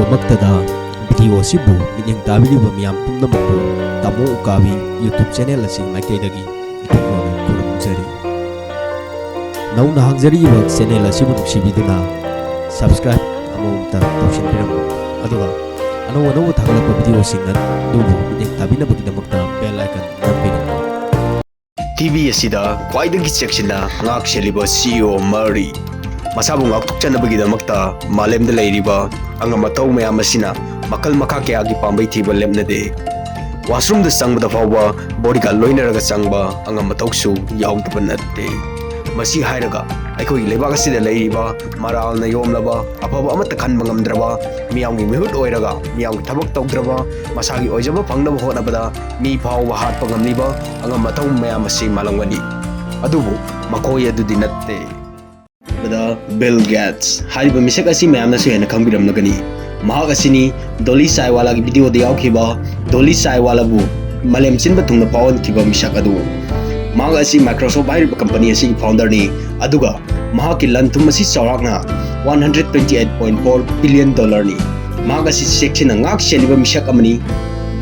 ꯒꯤꯗꯃꯛꯇꯗ video ꯑꯁꯤꯕꯨ ꯃꯤꯠꯌꯦꯡ ꯇꯥꯕꯤꯔꯤꯕ ꯃꯤꯌꯥꯝ ꯄꯨꯝꯅꯃꯛꯄꯨ ꯇꯥꯃꯣ ꯎꯀꯥꯕꯤ ꯌꯨꯇ꯭ꯌꯨꯕ ꯆꯦꯅꯦꯜ ꯑꯁꯤ ꯃꯥꯏꯀꯩꯗꯒꯤ ꯏꯊꯛꯅ ꯈꯨꯔꯨꯝꯖꯔꯤ꯫ ꯅꯧꯅ ꯍꯥꯡꯖꯔꯤꯕ ꯆꯦꯅꯦꯜ ꯑꯁꯤꯕꯨ ꯅꯨꯡꯁꯤꯕꯤꯗꯨꯅ ꯁꯕꯁꯀ꯭ꯔꯥꯏꯕ ꯑꯃꯃꯝꯇ ꯇꯧꯁꯤꯟꯕꯤꯔꯝꯃꯨ, ꯑꯗꯨꯒ ꯑꯅꯧ ꯑꯅꯧꯕ ꯊꯥꯒꯠꯂꯛꯄ ꯚꯤꯗꯤꯑꯣꯁꯤꯡ ꯑꯗꯨꯕꯨ ꯃꯤꯠꯌꯦꯡ ꯇꯥꯕꯤꯅꯕꯒꯤꯗꯃꯛꯇ ꯕꯦꯜ ꯑꯥꯏꯀꯟ ꯅꯝꯕꯤꯔꯝꯃꯨ꯫ ꯇꯤꯚꯤ ꯑꯁꯤꯗ ꯈ꯭ꯋꯥꯏꯗꯒꯤ ꯆꯦꯛꯁꯤꯟꯅ ꯉꯥꯛ ꯁꯦꯜꯂꯤꯕ CEO ꯃꯔꯤ ꯃꯁꯥꯕꯨ ꯉꯥꯛꯊꯣꯛꯆꯅꯕꯒꯤꯗꯃꯛꯇ ꯃꯥꯂꯦꯝꯗ ꯂꯩꯔꯤꯕ ꯑꯉꯝ ꯑꯊꯧ ꯃꯌꯥꯝ ꯑꯁꯤꯅ ꯃꯈꯜ ꯃꯈꯥ ꯀꯌꯥꯒꯤ ꯄꯥꯝꯕꯩ ꯊꯤꯕ ꯂꯦꯞꯅꯗꯦ꯫ ꯋꯥꯁꯔꯨꯝꯗ ꯆꯪꯕꯗ ꯐꯥꯎꯕ ꯕꯣꯗꯤꯒꯥꯔꯗ ꯂꯣꯏꯅꯔꯒ ꯆꯪꯕ ꯑꯉꯝ ꯑꯊꯧꯁꯨ ꯌꯥꯎꯗꯕ ꯅꯠꯇꯦ꯫ ꯃꯁꯤ ꯍꯥꯏꯔꯒ ꯑꯩꯈꯣꯏꯒꯤ ꯂꯩꯕꯥꯛ ꯑꯁꯤꯗ ꯂꯩꯔꯤꯕ ꯃꯔꯥꯜꯅ ꯌꯣꯝꯂꯕ ꯑꯐꯕ ꯑꯃꯠꯇ ꯈꯟꯕ ꯉꯝꯗ꯭ꯔꯕ, ꯃꯤꯌꯥꯝꯒꯤ ꯃꯤꯍꯨꯠ ꯑꯣꯏꯔꯒ ꯃꯤꯌꯥꯝꯒꯤ ꯊꯕꯛ ꯇꯧꯗ꯭ꯔꯕ, ꯃꯁꯥꯒꯤ ꯑꯣꯏꯖꯕ ꯐꯪꯅꯕ ꯍꯣꯠꯅꯕꯗ ꯃꯤ ꯐꯥꯎꯕ ꯍꯥꯠꯄ ꯉꯝꯂꯤꯕ ꯑꯉꯝ ꯑꯊꯧ ꯃꯌꯥꯝ ꯑꯁꯤ ꯃꯥꯂꯪꯒꯅꯤ꯫ ꯑꯗꯨꯕꯨ ꯃꯈꯣꯏ ꯑꯗꯨꯗꯤ ꯅꯠꯇꯦ꯫ ꯕꯤꯜ ꯒꯦꯠꯁ ꯍꯥꯏꯔꯤꯕ ꯃꯤꯁꯛ ꯑꯁꯤ ꯃꯌꯥꯝꯅꯁꯨ ꯍꯦꯟꯅ ꯈꯪꯕꯤꯔꯝꯂꯒꯅꯤ꯫ ꯃꯍꯥꯛ ꯑꯁꯤꯅꯤ ꯗꯣꯂꯤ ꯆꯥꯏꯋꯥꯂꯥꯒꯤ ꯚꯤꯗꯤꯑꯣꯗ ꯌꯥꯎꯈꯤꯕ ꯗꯣꯂꯤ ꯆꯥꯏꯋꯥꯂꯥꯕꯨ ꯃꯥꯂꯦꯝ ꯁꯤꯟꯕ ꯊꯨꯡꯅ ꯐꯥꯎꯍꯟꯈꯤꯕ ꯃꯤꯁꯛ ꯑꯗꯨ꯫ ꯃꯍꯥꯛ ꯑꯁꯤ ꯃꯥꯏꯀ꯭ꯔꯣꯁꯣꯐꯠ ꯍꯥꯏꯔꯤꯕ ꯀꯝꯄꯅꯤ ꯑꯁꯤꯒꯤ ꯐꯥꯎꯟꯗꯔꯅꯤ, ꯑꯗꯨꯒ ꯃꯍꯥꯛꯀꯤ ꯂꯟ-ꯊꯨꯝ ꯑꯁꯤ ꯆꯥꯎꯔꯥꯛꯅ $128.4 ꯕꯤꯂꯤꯌꯟ꯫ ꯃꯍꯥꯛ ꯑꯁꯤ ꯆꯦꯛꯁꯤꯟꯅ ꯉꯥꯛ ꯁꯦꯜꯂꯤꯕ ꯃꯤꯁꯛ ꯑꯃꯅꯤ꯫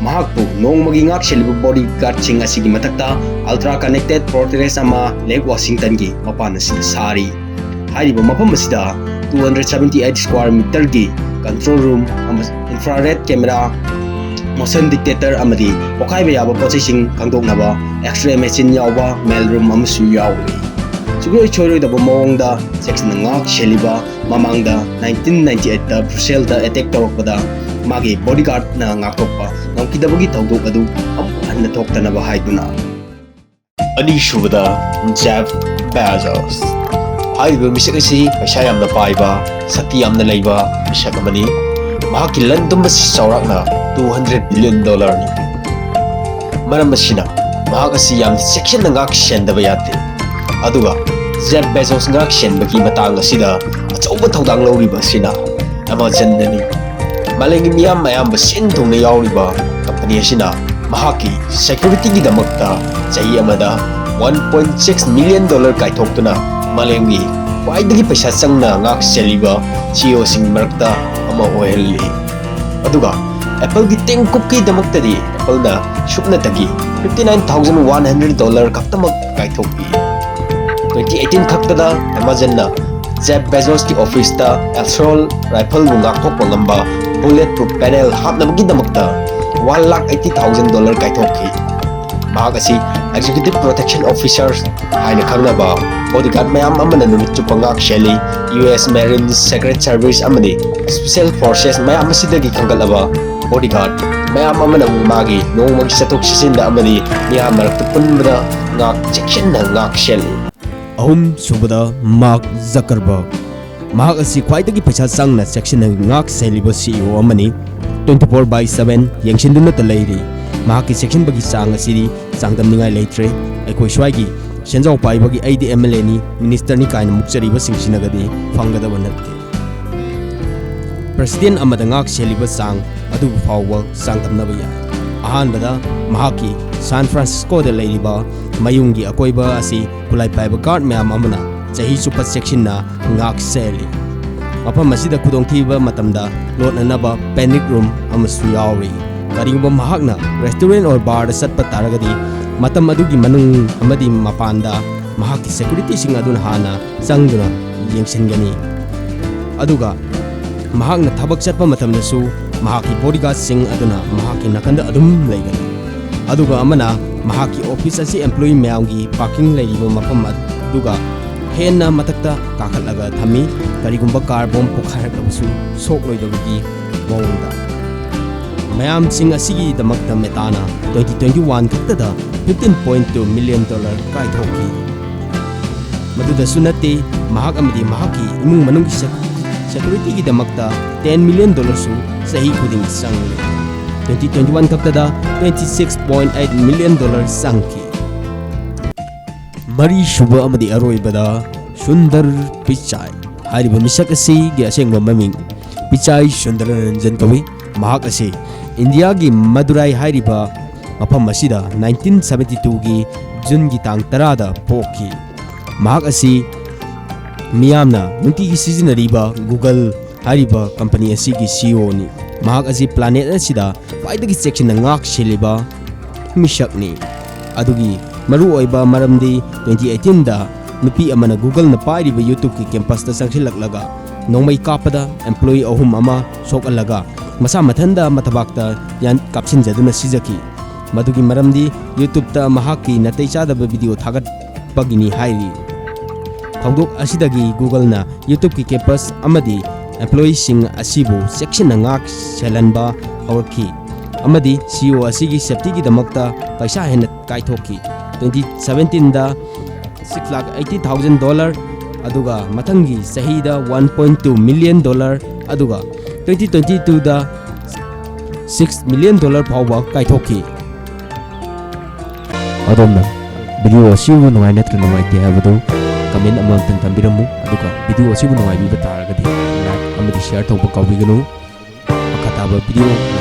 ꯃꯍꯥꯛꯄꯨ ꯅꯣꯡꯃꯒꯤ ꯉꯥꯛ ꯁꯦꯜꯂꯤꯕ ꯕꯣꯗꯤꯒꯥꯔꯗꯁꯤꯡ ꯑꯁꯤꯒꯤ ꯃꯊꯛꯇ ꯑꯜꯇ꯭ꯔꯥ ꯀꯅꯦꯛꯇꯦꯗ ꯐꯣꯔꯇ꯭ꯔꯦꯁ ꯑꯃ ꯂꯦꯛ ꯋꯥꯁꯤꯡꯇꯟꯒꯤ ꯃꯄꯥꯟ ꯑꯁꯤꯗ ꯁꯥꯔꯤ꯫ ꯍꯥꯏꯔꯤꯕ ꯃꯐꯝ ꯑꯁꯤꯗ 278 ꯁ꯭ꯀ꯭ꯋꯥꯔ ꯃꯤꯇꯔꯒꯤ control room, infrared camera, motion detector ꯑꯃꯗꯤ ꯄꯣꯈꯥꯏꯕ ꯌꯥꯕ ꯄꯣꯠꯆꯩꯁꯤꯡ ꯈꯪꯗꯣꯛꯅꯕ ꯑꯦꯛꯁ-ꯔꯦ ꯃꯦꯆꯤꯟ ꯌꯥꯎꯕ ꯃꯦꯜ ꯔꯨꯝ ꯑꯃꯁꯨ ꯌꯥꯎꯔꯤ꯫ ꯁꯨꯡꯁꯣꯏ ꯁꯣꯏꯔꯣꯏꯗꯕ ꯃꯑꯣꯡꯗ ꯆꯦꯛꯁꯤꯟꯅ ꯉꯥꯛ ꯁꯦꯜꯂꯤꯕ, ꯃꯃꯥꯡꯗ 1998ꯗ ꯕ꯭ꯔꯨꯁꯦꯜꯗ ꯑꯦꯇꯦꯛ ꯇꯧꯔꯛꯄꯗ ꯃꯥꯒꯤ ꯕꯣꯗꯤꯒꯥꯔꯗꯅ ꯉꯥꯛꯊꯣꯛꯄ ꯉꯝꯈꯤꯗꯕꯒꯤ ꯊꯧꯗꯣꯛ ꯑꯗꯨ ꯑꯃꯨꯛ ꯍꯟꯅ ꯊꯣꯛꯇꯅꯕ ꯍꯥꯏꯗꯨꯅ꯫ ꯑꯅꯤꯁꯨꯕꯗ ꯖꯦꯐ ꯕꯦꯖꯣꯁ ꯍꯥꯏꯔꯤꯕ ꯃꯤꯁꯛ ꯑꯁꯤ ꯄꯩꯁꯥ ꯌꯥꯝꯅ ꯄꯥꯏꯕ, ꯁꯛꯇꯤ ꯌꯥꯝꯅ ꯂꯩꯕ ꯃꯤꯁꯛ ꯑꯃꯅꯤ꯫ ꯃꯍꯥꯛꯀꯤ ꯂꯟ-ꯊꯨꯝ ꯑꯁꯤ ꯆꯥꯎꯔꯥꯛꯅ $200 ꯕꯤꯂꯤꯌꯟ꯫ ꯃꯔꯝ ꯑꯁꯤꯅ ꯃꯍꯥꯛ ꯑꯁꯤ ꯌꯥꯝꯅ ꯆꯦꯛꯁꯤꯟꯅ ꯉꯥꯛ ꯁꯦꯟꯗꯕ ꯌꯥꯗꯦ꯫ ꯑꯗꯨꯒ ꯖꯦꯐ ꯕꯦꯖꯣꯁ ꯉꯥꯛ ꯁꯦꯟꯕꯒꯤ ꯃꯇꯥꯡ ꯑꯁꯤꯗ ꯑꯆꯧꯕ ꯊꯧꯗꯥꯡ ꯂꯧꯔꯤꯕ ꯑꯁꯤꯅ ꯑꯦꯃꯥꯖꯣꯟꯅꯤ꯫ ꯃꯥꯂꯦꯝꯒꯤ ꯃꯤꯌꯥꯝ ꯑꯌꯥꯝꯕ ꯁꯤꯟ ꯊꯨꯡꯅ ꯌꯥꯎꯔꯤꯕ ꯀꯝꯄꯅꯤ ꯑꯁꯤꯅ ꯃꯍꯥꯛꯀꯤ ꯁꯦꯀ꯭ꯌꯨꯔꯤꯇꯤꯒꯤꯗꯃꯛꯇ ꯆꯍꯤ ꯑꯃꯗ $1.6 ꯃꯤꯂꯤꯌꯟ ꯀꯥꯏꯊꯣꯛꯇꯨꯅ ꯃꯥꯂꯦꯝꯒꯤ ꯈ꯭ꯋꯥꯏꯗꯒꯤ ꯄꯩꯁꯥ ꯆꯪꯅ ꯉꯥꯛ ꯁꯦꯜꯂꯤꯕ CEOꯁꯤꯡꯒꯤ ꯃꯔꯛꯇ ꯑꯃ ꯑꯣꯏꯍꯜꯂꯤ꯫ ꯑꯗꯨꯒ ꯑꯦꯄꯜꯒꯤ ꯇꯤꯝ ꯀꯨꯛꯀꯤꯗꯃꯛꯇꯗꯤ ꯑꯦꯄꯜꯅ ꯁꯨꯞꯅꯇꯒꯤ $59,100 ꯈꯛꯇꯃꯛ ꯀꯥꯏꯊꯣꯛꯏ꯫ 2018 ꯈꯛꯇꯗ ꯑꯦꯃꯥꯖꯣꯟꯅ ꯖꯦꯐ ꯕꯦꯖꯣꯁꯀꯤ ꯑꯣꯐꯤꯁꯇ ꯑꯦꯁꯣꯜ ꯔꯥꯏꯐꯜꯕꯨ ꯉꯥꯛꯊꯣꯛꯄ ꯉꯝꯕ ꯕꯨꯂꯦꯠ ꯄ꯭ꯔꯨꯐ ꯄꯦꯅꯦꯜ ꯍꯥꯞꯅꯕꯒꯤꯗꯃꯛꯇ $180,000 ꯀꯥꯏꯊꯣꯛꯈꯤ꯫ ꯃꯍꯥꯛ ꯑꯁꯤ ꯑꯦꯛꯖꯤꯀ꯭ꯌꯨꯇꯤꯚ ꯄ꯭ꯔꯣꯇꯦꯛꯁꯟ ꯑꯣꯐꯤꯁꯔ ꯍꯥꯏꯅ ꯈꯪꯅꯕ ꯕꯣꯗꯤꯒꯥꯔꯗ ꯃꯌꯥꯝ ꯑꯃꯅ ꯅꯨꯃꯤꯠ ꯆꯨꯞꯄ ꯉꯥꯛ ꯁꯦꯜꯂꯤ꯫ US ꯃꯦꯔꯤꯟꯁ, ꯁꯦꯀ꯭ꯔꯦꯠ ꯁꯔꯚꯤꯁ ꯑꯃꯗꯤ ꯁ꯭ꯄꯦꯁꯤꯑꯦꯜ ꯐꯣꯔꯁꯦꯁ ꯃꯌꯥꯝ ꯑꯁꯤꯗꯒꯤ ꯈꯟꯒꯠꯂꯕ ꯕꯣꯗꯤꯒꯥꯔꯗ ꯃꯌꯥꯝ ꯑꯃꯅ ꯃꯥꯒꯤ ꯅꯣꯡꯃꯒꯤ ꯆꯠꯊꯣꯛ ꯆꯠꯁꯤꯟꯗ ꯑꯃꯗꯤ ꯃꯤꯌꯥꯝ ꯃꯔꯛꯇ ꯄꯨꯟꯕꯗ ꯆꯦꯛꯁꯤꯟꯅ ꯉꯥꯛ ꯁꯦꯜꯂꯤ꯫ ꯑꯍꯨꯝꯁꯨꯕꯗ ꯃꯥꯔꯛ ꯖꯀꯔꯕꯔꯒ ꯃꯍꯥꯛ ꯑꯁꯤ ꯈ꯭ꯋꯥꯏꯗꯒꯤ ꯄꯩꯁꯥ ꯆꯪꯅ ꯆꯦꯛꯁꯤꯟꯅ ꯉꯥꯛ ꯁꯦꯜꯂꯤꯕ CEO ꯑꯃꯅꯤ꯫ 24/7 ꯌꯦꯡꯁꯤꯟꯗꯨꯅꯇ ꯂꯩꯔꯤ꯫ ꯃꯍꯥꯛꯀꯤ ꯆꯦꯛꯁꯤꯟꯕꯒꯤ ꯆꯥꯡ ꯑꯁꯤꯗꯤ ꯆꯥꯡꯗꯝꯅꯤꯡꯉꯥꯏ ꯂꯩꯇ꯭ꯔꯦ꯫ ꯑꯩꯈꯣꯏ ꯁ꯭ꯋꯥꯏꯒꯤ ꯁꯦꯟꯖꯥꯎ ꯄꯥꯏꯕꯒꯤ ꯑꯩꯗꯤ MLAꯅꯤ, ꯃꯤꯅꯤꯁꯇꯔꯅꯤ ꯀꯥꯏꯅ ꯃꯨꯛꯆꯔꯤꯕꯁꯤꯡꯁꯤꯅꯒꯗꯤ ꯐꯪꯒꯗꯕ ꯅꯠꯇꯦ꯫ ꯄ꯭ꯔꯁꯤꯗꯦꯟ ꯑꯃꯗ ꯉꯥꯛ ꯁꯦꯜꯂꯤꯕ ꯆꯥꯡ ꯑꯗꯨꯕꯨ ꯐꯥꯎꯕ ꯆꯥꯡꯗꯝꯅꯕ ꯌꯥꯏ꯫ ꯑꯍꯥꯟꯕꯗ ꯃꯍꯥꯛꯀꯤ ꯁꯥꯟ ꯐ꯭ꯔꯥꯟꯁꯤꯁꯀꯣꯗ ꯂꯩꯔꯤꯕ ꯃꯌꯨꯝꯒꯤ ꯑꯀꯣꯏꯕ ꯑꯁꯤ ꯈꯨꯠꯂꯥꯏ ꯄꯥꯏꯕ ꯒꯥꯔꯗ ꯃꯌꯥꯝ ꯑꯃꯅ ꯆꯍꯤ ꯆꯨꯞꯄ ꯆꯦꯛꯁꯤꯟꯅ ꯉꯥꯛ ꯁꯦꯜꯂꯤ꯫ ꯃꯐꯝ ꯑꯁꯤꯗ ꯈꯨꯗꯣꯡꯊꯤꯕ ꯃꯇꯝꯗ ꯂꯣꯠꯅꯅꯕ ꯄꯦꯅꯤꯛ ꯔꯨꯝ ꯑꯃꯁꯨ ꯌꯥꯎꯔꯤ꯫ ꯀꯔꯤꯒꯨꯝꯕ ꯃꯍꯥꯛꯅ ꯔꯦꯁꯇꯨꯔꯦꯟꯠ ꯑꯣꯔ ꯕꯥꯔꯗ ꯆꯠꯄ ꯇꯥꯔꯒꯗꯤ ꯃꯇꯝ ꯑꯗꯨꯒꯤ ꯃꯅꯨꯡ ꯑꯃꯗꯤ ꯃꯄꯥꯟꯗ ꯃꯍꯥꯛꯀꯤ ꯁꯦꯀ꯭ꯌꯨꯔꯤꯇꯤꯁꯤꯡ ꯑꯗꯨꯅ ꯍꯥꯟꯅ ꯆꯪꯗꯨꯅ ꯌꯦꯡꯁꯤꯟꯒꯅꯤ꯫ ꯑꯗꯨꯒ ꯃꯍꯥꯛꯅ ꯊꯕꯛ ꯆꯠꯄ ꯃꯇꯝꯗꯁꯨ ꯃꯍꯥꯛꯀꯤ ꯕꯣꯗꯤꯒꯥꯔꯗꯁꯤꯡ ꯑꯗꯨꯅ ꯃꯍꯥꯛꯀꯤ ꯅꯥꯀꯟꯗ ꯑꯗꯨꯝ ꯂꯩꯒꯅꯤ꯫ ꯑꯗꯨꯒ ꯑꯃꯅ ꯃꯍꯥꯛꯀꯤ ꯑꯣꯐꯤꯁ ꯑꯁꯤ ꯑꯦꯝꯄ꯭ꯂꯣꯌꯤ ꯃꯌꯥꯝꯒꯤ ꯄꯥꯔꯀꯤꯡ ꯂꯩꯔꯤꯕ ꯃꯐꯝ ꯑꯗꯨꯒ ꯍꯦꯟꯅ ꯃꯊꯛꯇ ꯀꯥꯈꯠꯂꯒ ꯊꯝꯃꯤ, ꯀꯔꯤꯒꯨꯝꯕ ꯀꯥꯔ ꯕꯣꯝ ꯄꯣꯈꯥꯏꯔꯛꯂꯕꯁꯨ ꯁꯣꯛꯂꯣꯏꯗꯕꯒꯤ ꯃꯑꯣꯡꯗ꯫ ꯃꯌꯥꯝꯁꯤꯡ ꯑꯁꯤꯒꯤꯗꯃꯛꯇ ꯃꯦꯇꯥꯅ 2021 ꯈꯛꯇꯗ $15.2 ꯃꯤꯂꯤꯌꯟ ꯀꯥꯏꯊꯣꯛꯈꯤ꯫ ꯃꯗꯨꯗꯁꯨ ꯅꯠꯇꯦ, ꯃꯍꯥꯛ ꯑꯃꯗꯤ ꯃꯍꯥꯛꯀꯤ ꯏꯃꯨꯡ ꯃꯅꯨꯡꯒꯤ ꯁꯦꯀ꯭ꯌꯨꯔꯤꯇꯤꯒꯤꯗꯃꯛꯇ $10 ꯃꯤꯂꯤꯌꯟ ꯆꯍꯤ ꯈꯨꯗꯤꯡꯒꯤ ꯆꯪꯂꯤ꯫ 2021 ꯈꯛꯇꯗ $26.8 ꯃꯤꯂꯤꯌꯟ ꯆꯪꯈꯤ꯫ ꯃꯔꯤꯁꯨꯕ ꯑꯃꯗꯤ ꯑꯔꯣꯏꯕꯗ ꯁꯨꯟꯗꯔ ꯄꯤꯆꯥꯏ ꯍꯥꯏꯔꯤꯕ ꯃꯤꯁꯛ ꯑꯁꯤꯒꯤ ꯑꯁꯦꯡꯕ ꯃꯃꯤꯡ ꯄꯤꯆꯥꯏ ꯁꯨꯟꯗꯔꯔꯟꯖꯟ ꯀꯧꯏ꯫ ꯃꯍꯥꯛ ꯑꯁꯤ ꯏꯟꯗꯤꯌꯥꯒꯤ ꯃꯗꯨꯔꯥꯏ ꯍꯥꯏꯔꯤꯕ ꯃꯐꯝ ꯑꯁꯤꯗ 1972ꯒꯤ ꯖꯨꯟꯒꯤ ꯇꯥꯡ 10ꯗ ꯄꯣꯛꯈꯤ꯫ ꯃꯍꯥꯛ ꯑꯁꯤ ꯃꯤꯌꯥꯝꯅ ꯅꯨꯡꯇꯤꯒꯤ ꯁꯤꯖꯤꯟꯅꯔꯤꯕ Google hariba company asigi CEO ni mahak asi planet asida khwaidagi cheksinna ngak Selliba misakni adugi maru oiba maramdi 2018 da nupi amana Google na pairiba YouTube ki campus ta sangsilaklaga nongmai kapada employee ahum ama sokalaga masa mathanda matabakta yan kapsin jaduna sijaki madugi maramdi YouTube ta mahaki natei chadaba video thagat pagini hairi thongdok asidagi Google na YouTube ki campus amadi employee sing asibu Cheksinna ngak selanba hawrki amadi CEO asigi safety gi damakta paisa hen kaithoki 2017 da $680,000 aduga mathangi sahida $1.2 million aduga 2022 da $6 million phawba kaithoki adonna video asibu nungai netra nungai te habadu comment amam tan tambiramu aduga video asibu nungai bi bataragadi like amadi share tawba kawbiganu akataba video